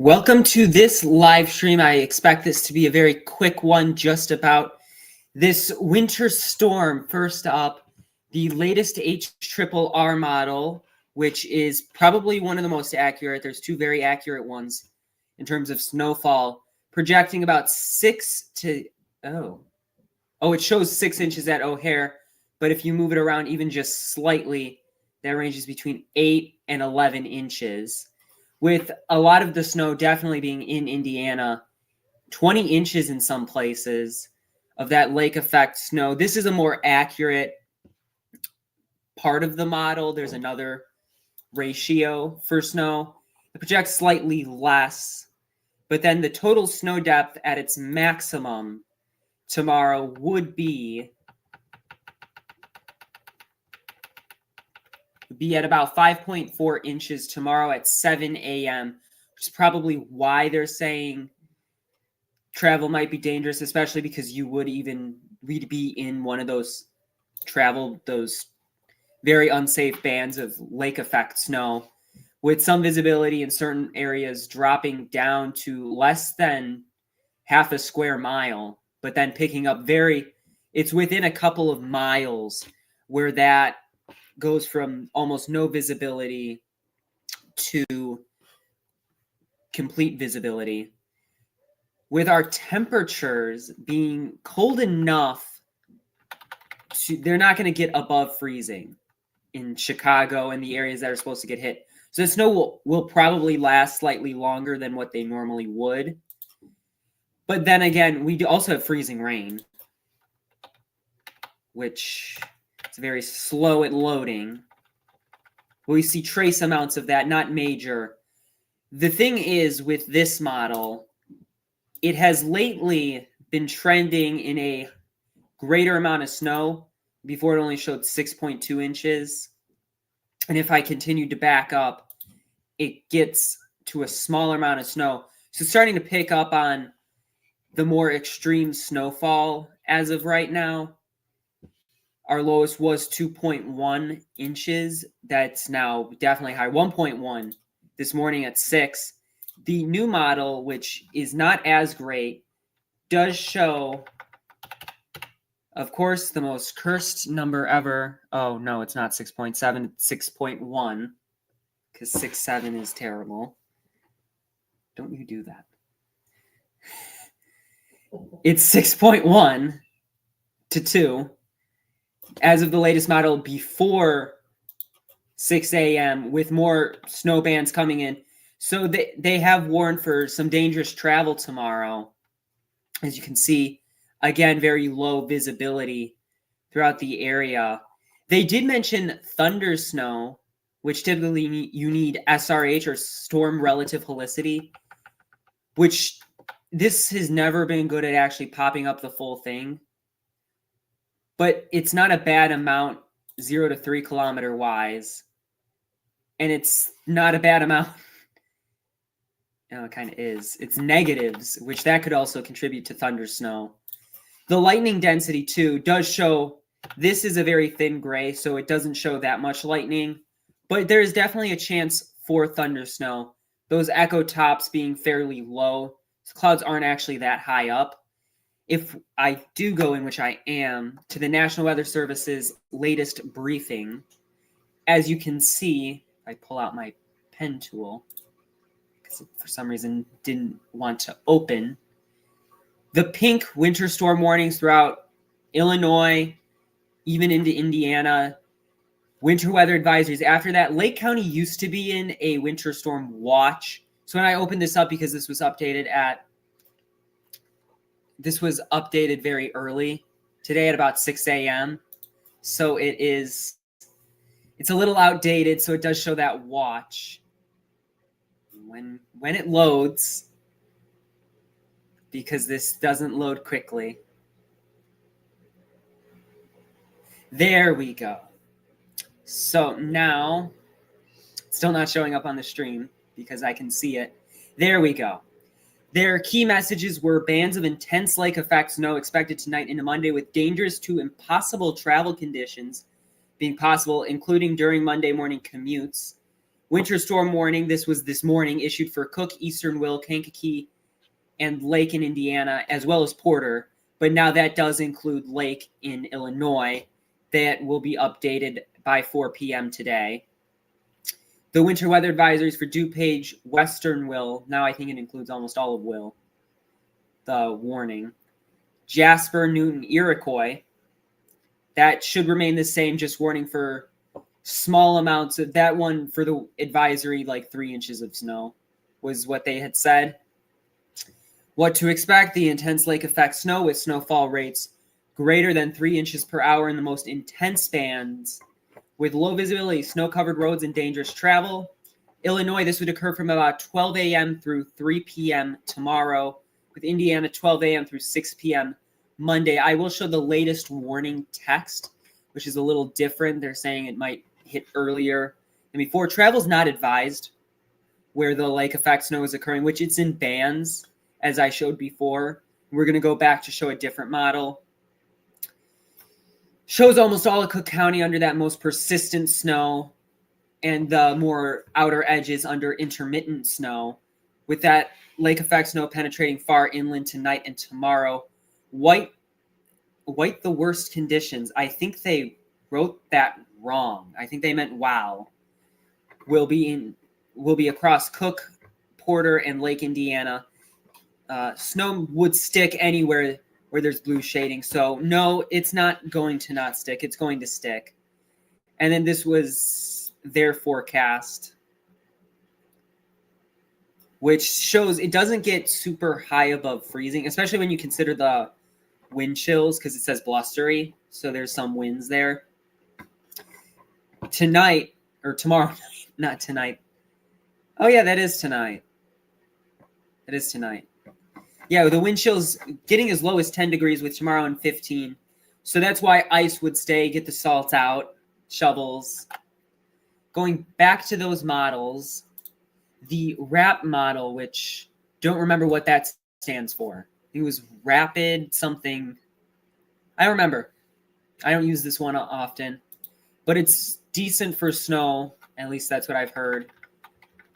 Welcome to this live stream. I expect this to be a very quick one just about this winter storm. First up, the latest HRRR model, which is probably one of the most accurate. There's two very accurate ones in terms of snowfall, projecting about it shows 6 inches at O'Hare, but if you move it around even just slightly, that ranges between 8 and 11 inches. With a lot of the snow definitely being in Indiana, 20 inches in some places of that lake effect snow. This is a more accurate part of the model. There's another ratio for snow. It projects slightly less, but then the total snow depth at its maximum tomorrow would be at about 5.4 inches tomorrow at 7 a.m., which is probably why they're saying travel might be dangerous, especially because we'd be in one of those very unsafe bands of lake effect snow with some visibility in certain areas dropping down to less than half a square mile, but then picking up it's within a couple of miles where that goes from almost no visibility to complete visibility. With our temperatures being cold enough they're not going to get above freezing in Chicago and the areas that are supposed to get hit. So the snow will probably last slightly longer than what they normally would. But then again, we also have freezing rain, which it's very slow at loading. We see trace amounts of that, not major. The thing is, with this model, it has lately been trending in a greater amount of snow. Before, it only showed 6.2 inches. And if I continue to back up, it gets to a smaller amount of snow. So it's starting to pick up on the more extreme snowfall as of right now. Our lowest was 2.1 inches. That's now definitely high. 1.1 this morning at 6. The new model, which is not as great, does show, of course, the most cursed number ever. Oh, no, it's not 6.7. It's 6.1 because 6.7 is terrible. Don't you do that. It's 6.1 to 2. As of the latest model before 6 a.m. with more snow bands coming in. So they have warned for some dangerous travel tomorrow. As you can see, again, very low visibility throughout the area. They did mention thunder snow, which typically you need SRH or storm relative helicity, which this has never been good at actually popping up the full thing. But it's not a bad amount, 0 to 3 kilometer wise. And it's not a bad amount. No, it kind of is. It's negatives, which that could also contribute to thunder snow. The lightning density, too, does show this is a very thin gray, so it doesn't show that much lightning. But there is definitely a chance for thunder snow. Those echo tops being fairly low. The clouds aren't actually that high up. If I do go in, which I am, to the National Weather Service's latest briefing, as you can see, I pull out my pen tool, because it for some reason didn't want to open. The pink winter storm warnings throughout Illinois, even into Indiana, winter weather advisories. After that, Lake County used to be in a winter storm watch. So when I opened this up, because this was updated very early today at about 6 a.m. So it's a little outdated. So it does show that watch when it loads, because this doesn't load quickly. There we go. So now it's still not showing up on the stream because I can see it. There we go. Their key messages were bands of intense lake effect snow expected tonight into Monday, with dangerous to impossible travel conditions being possible, including during Monday morning commutes, Winter storm warning. This was this morning issued for Cook, Eastern Will, Kankakee, and Lake in Indiana, as well as Porter. But now that does include Lake in Illinois. That will be updated by 4 p.m. today. The winter weather advisories for DuPage, Western Will. Now I think it includes almost all of Will. The warning. Jasper, Newton, Iroquois. That should remain the same, just warning for small amounts of that one for the advisory, like 3 inches of snow was what they had said. What to expect: the intense lake effect snow with snowfall rates greater than 3 inches per hour in the most intense bands with low visibility, snow-covered roads, and dangerous travel. Illinois, this would occur from about 12 a.m. through 3 p.m. tomorrow, with Indiana 12 a.m. through 6 p.m. Monday. I will show the latest warning text, which is a little different. They're saying it might hit earlier than before. Travel is not advised where the lake effect snow is occurring, which it's in bands, as I showed before. We're going to go back to show a different model. Shows almost all of Cook County under that most persistent snow and the more outer edges under intermittent snow, with that lake effect snow penetrating far inland tonight and tomorrow. White the worst conditions. I think they wrote that wrong. I think they meant wow. Will be across Cook, Porter, and Lake Indiana. Snow would stick anywhere where there's blue shading. So no, it's not going to not stick. It's going to stick. And then this was their forecast, which shows it doesn't get super high above freezing, especially when you consider the wind chills, because it says blustery. So there's some winds there. Tonight, or tomorrow night, not tonight. Oh yeah, that is tonight. It is tonight. Yeah, the wind chill's getting as low as 10 degrees with tomorrow and 15. So that's why ice would stay, get the salt out, shovels. Going back to those models, the RAP model, which don't remember what that stands for. It was rapid something. I don't remember. I don't use this one often. But it's decent for snow. At least that's what I've heard.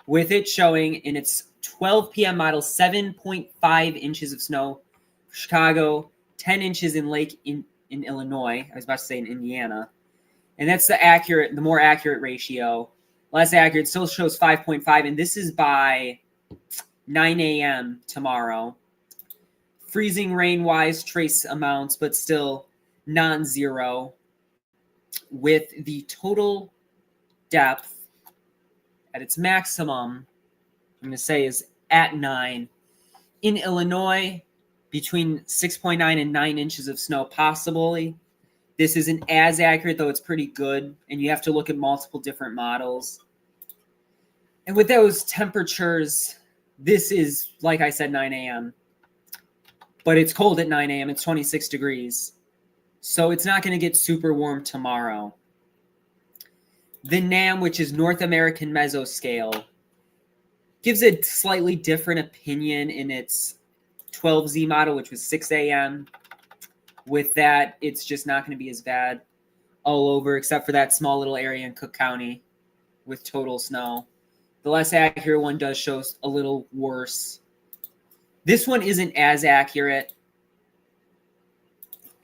With it showing in its 12 p.m. model, 7.5 inches of snow for Chicago, 10 inches in Lake in Illinois. I was about to say in Indiana. And that's the more accurate ratio. Less accurate, still shows 5.5. And this is by 9 a.m. tomorrow. Freezing rain-wise, trace amounts, but still non-zero. With the total depth at its maximum, I'm going to say, is at 9. In Illinois, between 6.9 and 9 inches of snow possibly. This isn't as accurate, though it's pretty good, and you have to look at multiple different models. And with those temperatures, this is, like I said, 9 a.m. But it's cold at 9 a.m. It's 26 degrees. So it's not going to get super warm tomorrow. The NAM, which is North American Mesoscale, gives a slightly different opinion in its 12Z model, which was 6 a.m. With that, it's just not going to be as bad all over, except for that small little area in Cook County with total snow. The less accurate one does show a little worse. This one isn't as accurate.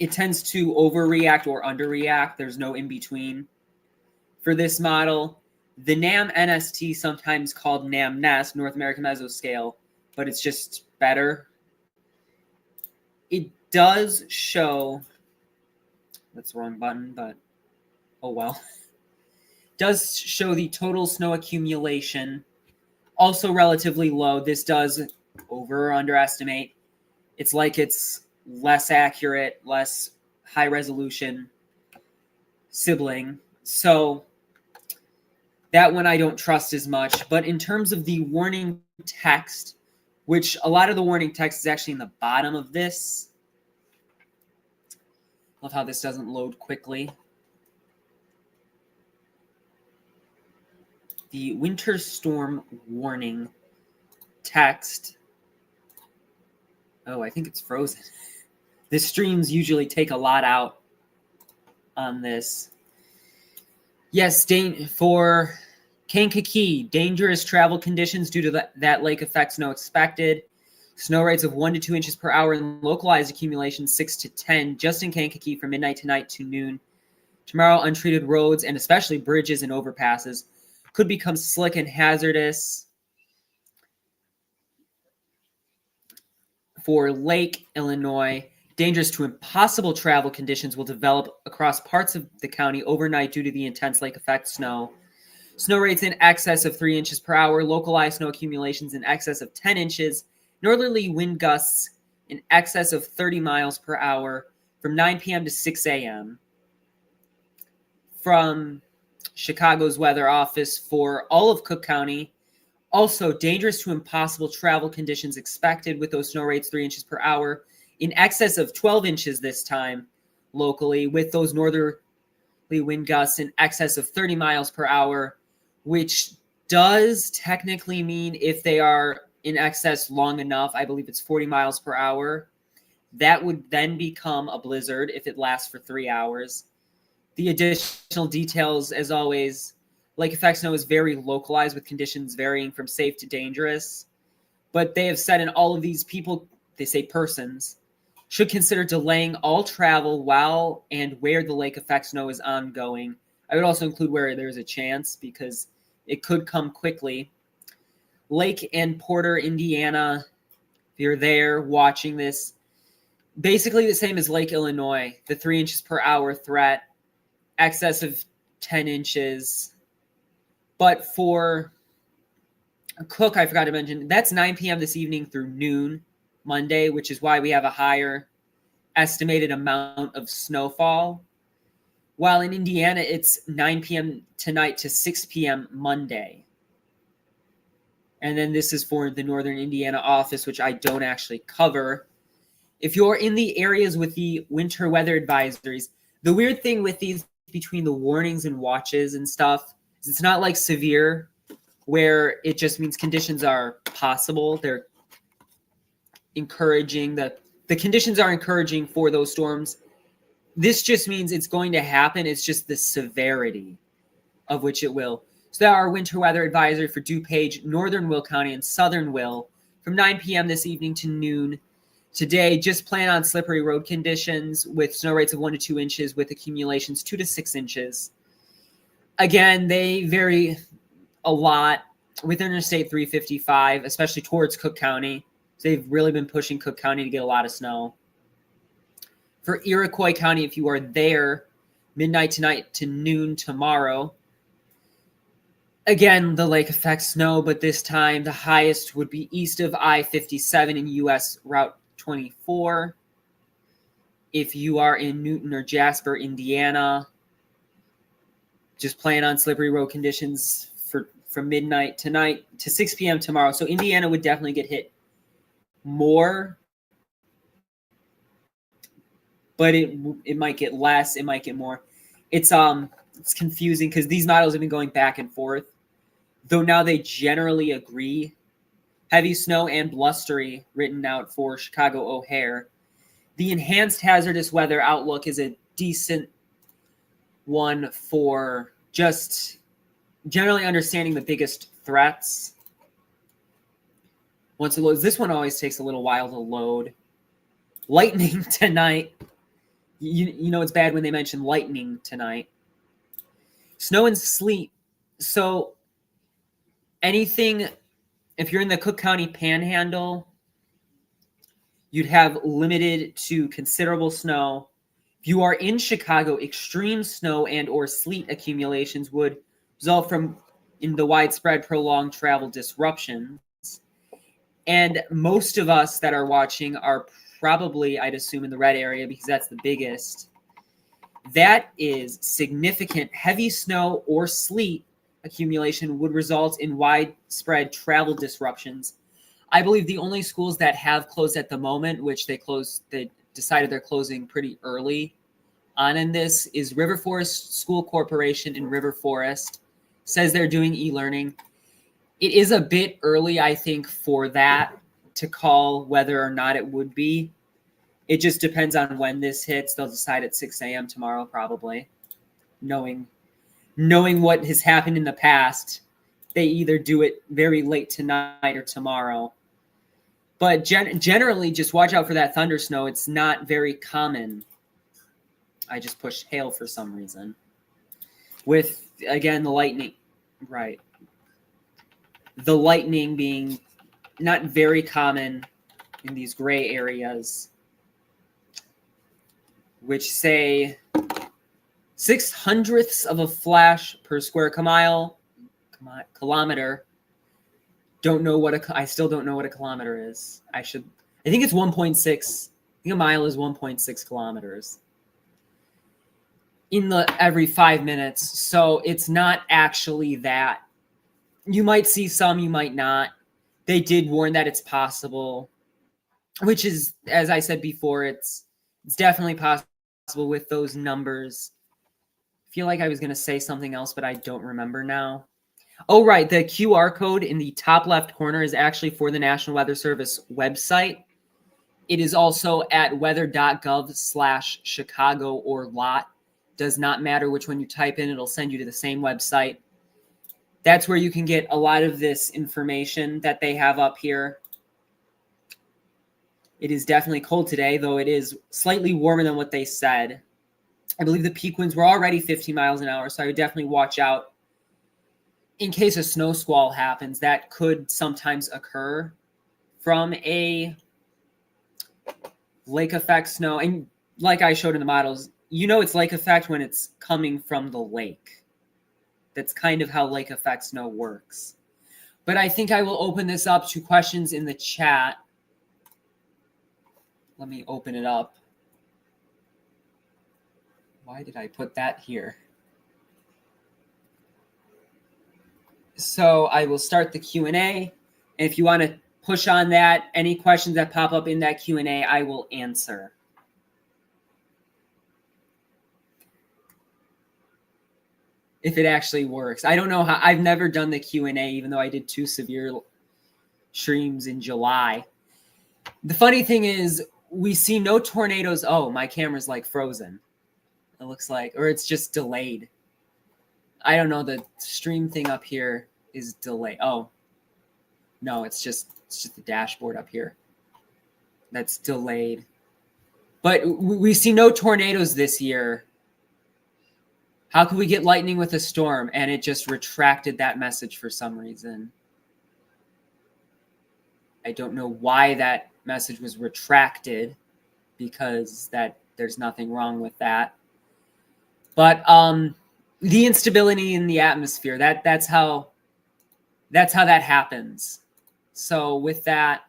It tends to overreact or underreact. There's no in-between for this model. The NAM NST, sometimes called NAM NEST, North American Mesoscale, but it's just better. It does show, that's the wrong button, but oh well. Does show the total snow accumulation, also relatively low. This does over or underestimate. It's like it's less accurate, less high resolution sibling. So that one I don't trust as much. But in terms of the warning text, which a lot of the warning text is actually in the bottom of this. Love how this doesn't load quickly. The winter storm warning text. Oh, I think it's frozen. The streams usually take a lot out on this. Yes, for Kankakee, dangerous travel conditions due to that lake effect snow expected. Snow rates of 1 to 2 inches per hour and localized accumulation 6 to 10 just in Kankakee from midnight tonight to noon. Tomorrow, untreated roads and especially bridges and overpasses could become slick and hazardous. For Lake Illinois, dangerous to impossible travel conditions will develop across parts of the county overnight due to the intense lake effect snow. Snow rates in excess of 3 inches per hour, localized snow accumulations in excess of 10 inches, northerly wind gusts in excess of 30 miles per hour from 9 p.m. to 6 a.m. From Chicago's weather office for all of Cook County, also dangerous to impossible travel conditions expected with those snow rates 3 inches per hour, in excess of 12 inches this time locally, with those northerly wind gusts in excess of 30 miles per hour, which does technically mean if they are in excess long enough, I believe it's 40 miles per hour, that would then become a blizzard if it lasts for 3 hours. The additional details, as always, lake effect snow is very localized with conditions varying from safe to dangerous. But they have said in all of these people, they say persons, should consider delaying all travel while and where the lake effect snow is ongoing. I would also include where there's a chance because it could come quickly. Lake and Porter, Indiana, if you're there watching this, basically the same as Lake Illinois, the 3 inches per hour threat, excess of 10 inches. But for Cook, I forgot to mention, that's 9 p.m. this evening through noon Monday, which is why we have a higher estimated amount of snowfall. While in Indiana, it's 9 p.m. tonight to 6 p.m. Monday. And then this is for the Northern Indiana office, which I don't actually cover. If you're in the areas with the winter weather advisories, the weird thing with these between the warnings and watches and stuff is it's not like severe where it just means conditions are possible. They're encouraging, the conditions are encouraging for those storms. This just means it's going to happen. It's just the severity of which it will. So there are winter weather advisory for DuPage, Northern Will County, and Southern Will from 9 p.m. this evening to noon. Today, just plan on slippery road conditions with snow rates of 1 to 2 inches with accumulations 2 to 6 inches. Again, they vary a lot with Interstate 355, especially towards Cook County. So they've really been pushing Cook County to get a lot of snow. For Iroquois County, if you are there, midnight tonight to noon tomorrow. Again, the lake affects snow, but this time the highest would be east of I-57 in U.S. Route 24. If you are in Newton or Jasper, Indiana, just plan on slippery road conditions from midnight tonight to 6 p.m. tomorrow. So Indiana would definitely get hit more, but it might get less, it might get more. It's confusing because these models have been going back and forth, though now they generally agree. Heavy snow and blustery written out for Chicago O'Hare. The enhanced hazardous weather outlook is a decent one for just generally understanding the biggest threats. Once it loads, this one always takes a little while to load. Lightning tonight. You know it's bad when they mention lightning tonight. Snow and sleet. So anything, if you're in the Cook County Panhandle, you'd have limited to considerable snow. If you are in Chicago, extreme snow and or sleet accumulations would result from in the widespread prolonged travel disruptions. And most of us that are watching are probably, I'd assume, in the red area because that's the biggest. That is significant. Heavy snow or sleet accumulation would result in widespread travel disruptions. I believe the only schools that have closed at the moment, which they decided they're closing pretty early on in this, is River Forest School Corporation in River Forest. Says they're doing e-learning. It is a bit early, I think, for that to call whether or not it would be. It just depends on when this hits. They'll decide at 6 a.m. tomorrow, probably, knowing what has happened in the past. they either do it very late tonight or tomorrow. But generally, just watch out for that thunder snow. It's not very common. I just pushed hail for some reason. With, again, the lightning. Right. The lightning being not very common in these gray areas, which say 0.06 of a flash per square kilometer. I still don't know what a kilometer is. I think it's 1.6. I think a mile is 1.6 kilometers every 5 minutes. So it's not actually that. You might see some, you might not. They did warn that it's possible, which is, as I said before, it's definitely possible with those numbers. I feel like I was going to say something else, but I don't remember now. Oh, right. The QR code in the top left corner is actually for the National Weather Service website. It is also at weather.gov/Chicago or lot. Does not matter which one you type in. It'll send you to the same website. That's where you can get a lot of this information that they have up here. It is definitely cold today, though it is slightly warmer than what they said. I believe the peak winds were already 15 miles an hour, so I would definitely watch out in case a snow squall happens. That could sometimes occur from a lake effect snow. And like I showed in the models, it's lake effect when it's coming from the lake. That's kind of how lake effect snow works. But I think I will open this up to questions in the chat. Let me open it up. Why did I put that here? So I will start the Q&A. And if you want to push on that, any questions that pop up in that Q&A, I will answer. If it actually works. I don't know how. I've never done the Q&A, even though I did 2 severe streams in July. The funny thing is, we see no tornadoes. Oh, my camera's like frozen. It looks like, or it's just delayed. I don't know. The stream thing up here is delayed. Oh, no, it's just the dashboard up here that's delayed. But we see no tornadoes this year. How could we get lightning with a storm? And it just retracted that message for some reason. I don't know why that message was retracted, because there's nothing wrong with that. But the instability in the atmosphere, that's how that happens. So with that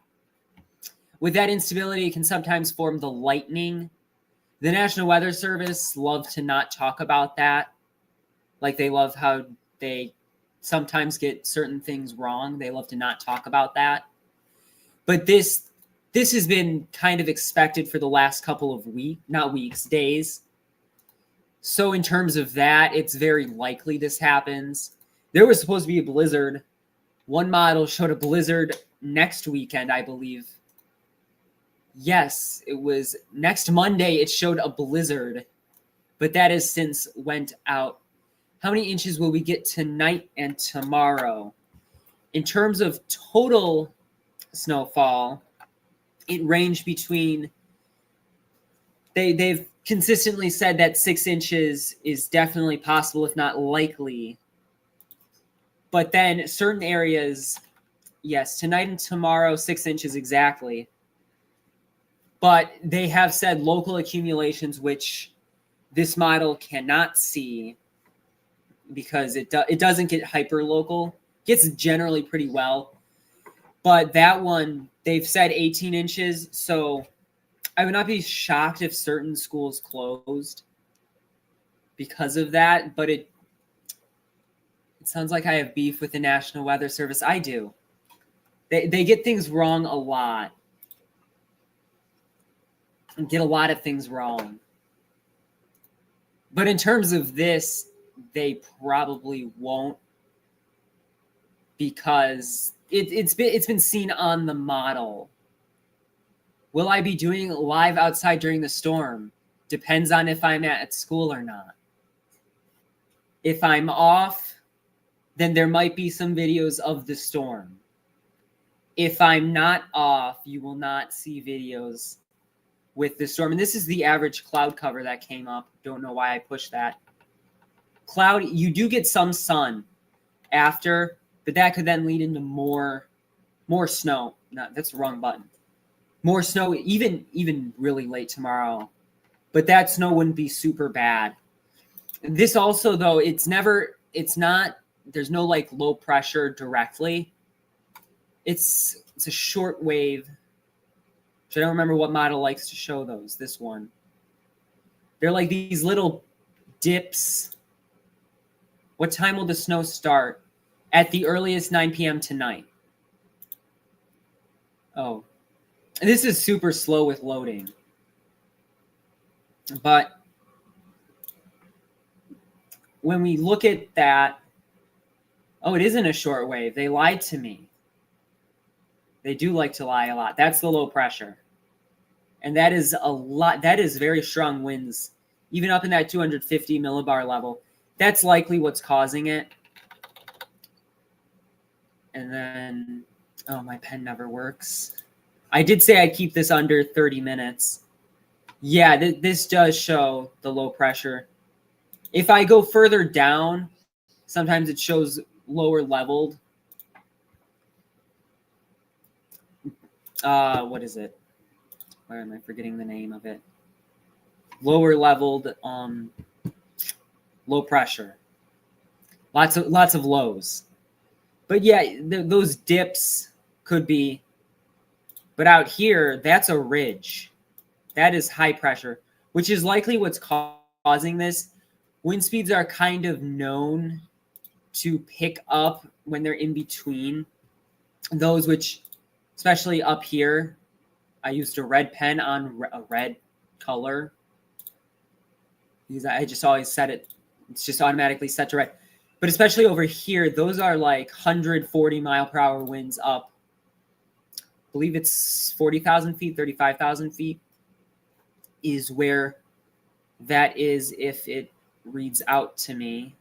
instability, it can sometimes form the lightning. The National Weather Service love to not talk about that. Like, they love how they sometimes get certain things wrong. They love to not talk about that. But this has been kind of expected for the last couple of days. So in terms of that, it's very likely this happens. There was supposed to be a blizzard. One model showed a blizzard next weekend, I believe. Yes, it was next Monday. It showed a blizzard, but that has since went out. How many inches will we get tonight and tomorrow? In terms of total snowfall, it ranged between, they've consistently said that 6 inches is definitely possible, if not likely. But then certain areas, yes, tonight and tomorrow, 6 inches exactly. But they have said local accumulations, which this model cannot see because it doesn't get hyper local. It gets generally pretty well. But that one, they've said 18 inches. So I would not be shocked if certain schools closed because of that. But it sounds like I have beef with the National Weather Service. I do. They get things wrong a lot. And get a lot of things wrong. But in terms of this, they probably won't, because it's been seen on the model. Will I be doing live outside during the storm? Depends on if I'm at school or not. If I'm off, then there might be some videos of the storm. If I'm not off, you will not see videos with the storm. And this is the average cloud cover that came up. Don't know why I pushed that. Cloud, you do get some sun after, but that could then lead into more snow. No, that's the wrong button. More snow, even really late tomorrow. But that snow wouldn't be super bad. This also, though, there's no like low pressure directly. It's a short wave. Which I don't remember what model likes to show those. This one. They're like these little dips. What time will the snow start? At the earliest, 9 p.m. tonight. Oh. And this is super slow with loading. But when we look at that, oh, it isn't a short wave. They lied to me. They do like to lie a lot. That's the low pressure. And that is a lot. That is very strong winds, even up in that 250 millibar level. That's likely what's causing it. And then, oh, my pen never works. I did say I'd keep this under 30 minutes. Yeah, this does show the low pressure. If I go further down, sometimes it shows lower leveled. What is it? Why am I forgetting the name of it? Lower leveled, low pressure. Lots of lows. But yeah, those dips could be. But out here, that's a ridge. That is high pressure, which is likely what's causing this. Wind speeds are kind of known to pick up when they're in between. Those which, especially up here, I used a red pen on a red color because I just always set it. It's just automatically set to red. But especially over here, those are like 140 mile per hour winds up. I believe it's 40,000 feet, 35,000 feet is where that is if it reads out to me.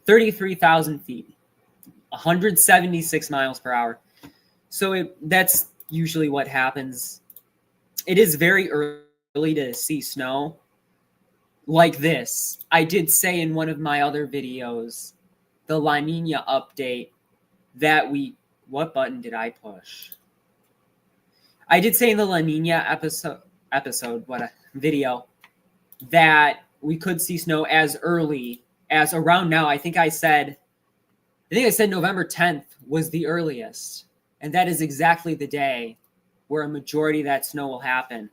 33,000 feet, 176 miles per hour. So that's usually what happens. It is very early to see snow like this. I did say in one of my other videos, the La Nina update, that what button did I push? I did say in the La Nina video, that we could see snow as early as around now. I think I said November 10th was the earliest. And that is exactly the day where a majority of that snow will happen.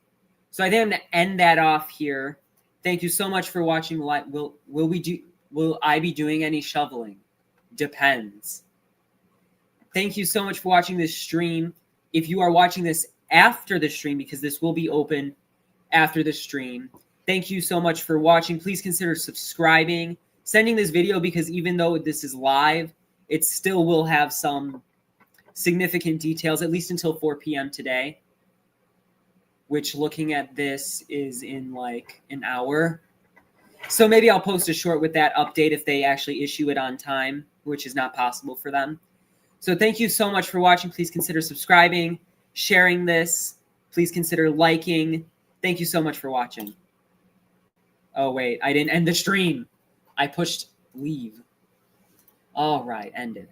So I think I'm going to end that off here. Thank you so much for watching. Will I be doing any shoveling? Depends. Thank you so much for watching this stream. If you are watching this after the stream, because this will be open after the stream, thank you so much for watching. Please consider subscribing, sending this video, because even though this is live, it still will have some significant details, at least until 4 p.m. today, which looking at this is in like an hour. So maybe I'll post a short with that update if they actually issue it on time, which is not possible for them. So thank you so much for watching. Please consider subscribing, sharing this. Please consider liking. Thank you so much for watching. Oh, wait, I didn't end the stream. I pushed leave. All right, ended.